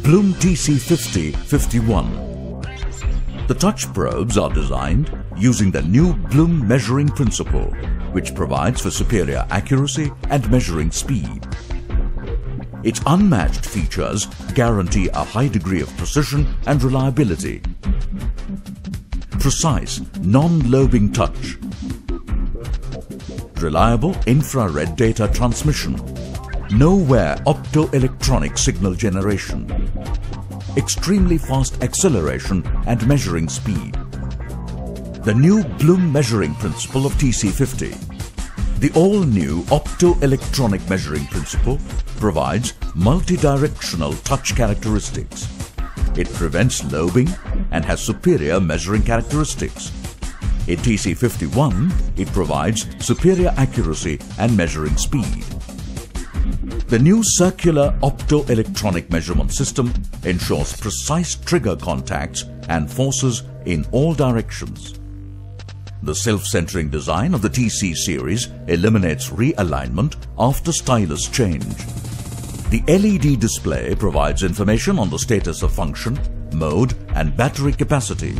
Bloom TC50-51. The touch probes are designed using the new Bloom measuring principle, which provides for superior accuracy and measuring speed. Its unmatched features guarantee a high degree of precision and reliability. Precise, non-lobing touch. Reliable infrared data transmission. No-wear optoelectronic signal generation. Extremely fast acceleration and measuring speed. The new Bloom measuring principle of TC50. The all-new optoelectronic measuring principle provides multi-directional touch characteristics. It prevents lobing and has superior measuring characteristics. In TC51, it provides superior accuracy and measuring speed. The new circular optoelectronic measurement system ensures precise trigger contacts and forces in all directions. The self-centering design of the TC series eliminates realignment after stylus change. The LED display provides information on the status of function, mode and battery capacity.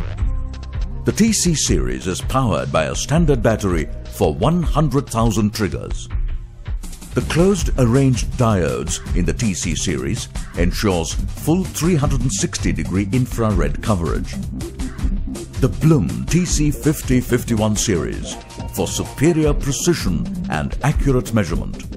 The TC series is powered by a standard battery for 100,000 triggers. The closed arranged diodes in the TC series ensures full 360-degree infrared coverage. The Bloom TC50-51 series for superior precision and accurate measurement.